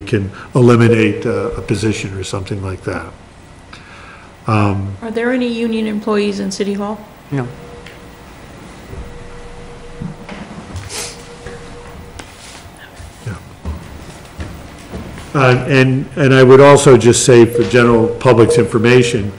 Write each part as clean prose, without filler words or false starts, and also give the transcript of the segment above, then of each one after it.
can eliminate a position or something like that. Are there any union employees in City Hall? No. And I would also just say, for general public's information,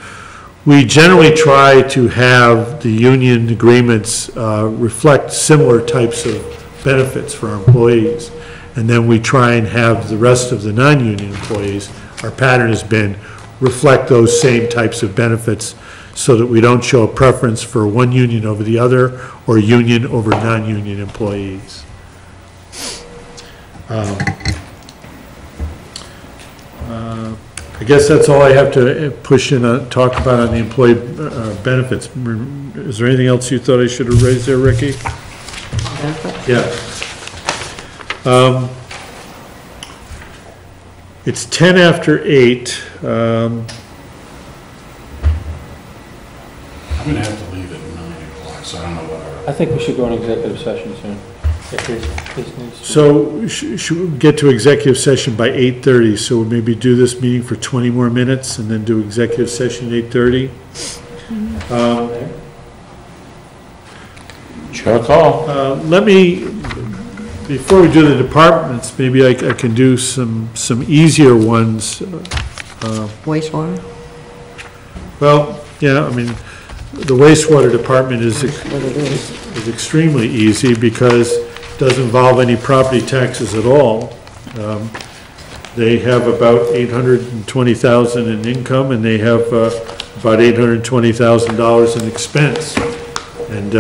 we generally try to have the union agreements reflect similar types of benefits for our employees. And then we try and have the rest of the non-union employees, our pattern has been, reflect those same types of benefits so that we don't show a preference for one union over the other or union over non-union employees. I guess that's all I have to push in, talk about on the employee benefits. Is there anything else you thought I should have raised there, Ricky? Yeah. It's 10 after 8. I'm gonna have to leave at 9 o'clock, so I don't know what I think we should go in executive session soon. So should we get to executive session by 8:30? So maybe do this meeting for 20 more minutes and then do executive session at 8:30? Sure call. Let me, before we do the departments, maybe I can do some easier ones. Wastewater? Well, yeah, I mean, the wastewater department is extremely easy because it doesn't involve any property taxes at all. They have about $820,000 in income, and they have about $820,000 in expense. And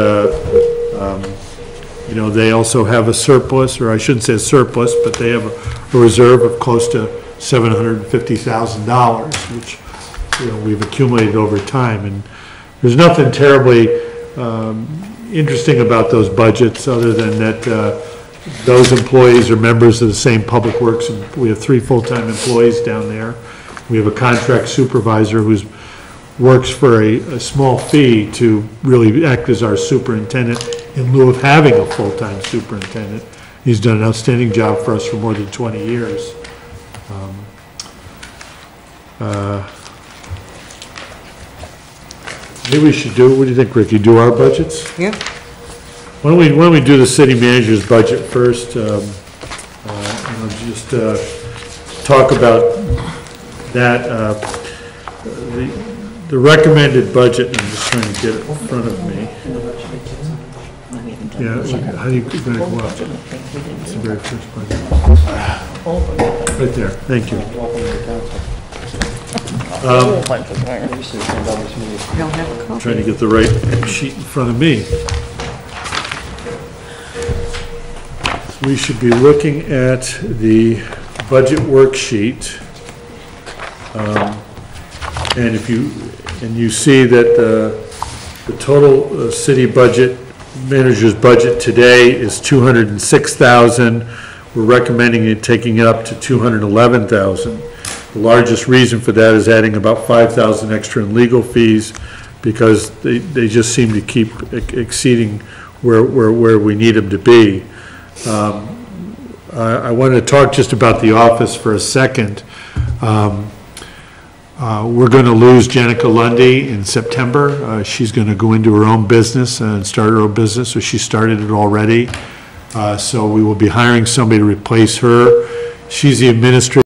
you know, they also have a surplus, or I shouldn't say a surplus, but they have a reserve of close to $750,000, which, you know, we've accumulated over time. And there's nothing terribly interesting about those budgets other than that those employees are members of the same public works. We have 3 full-time employees down there. We have a contract supervisor who works for a small fee to really act as our superintendent in lieu of having a full-time superintendent. He's done an outstanding job for us for more than 20 years. Maybe we should do, what do you think, Ricky, do our budgets? Yeah. Why don't we do the city manager's budget first? Just talk about that. The recommended budget, I'm just trying to get it in front of me. Yeah, how do you going to go up? It's the very first budget. Right there, thank you. I'm trying to get the right sheet in front of me. We should be looking at the budget worksheet. And if you see that the total city budget, manager's budget today is $206,000. We're recommending it, taking it up to $211,000. The largest reason for that is adding about $5,000 extra in legal fees because they just seem to keep exceeding where we need them to be. I wanted to talk just about the office for a second. We're going to lose Janica Lundy in September. She's going to go into her own business and start her own business, so she started it already. So we will be hiring somebody to replace her. She's the administrator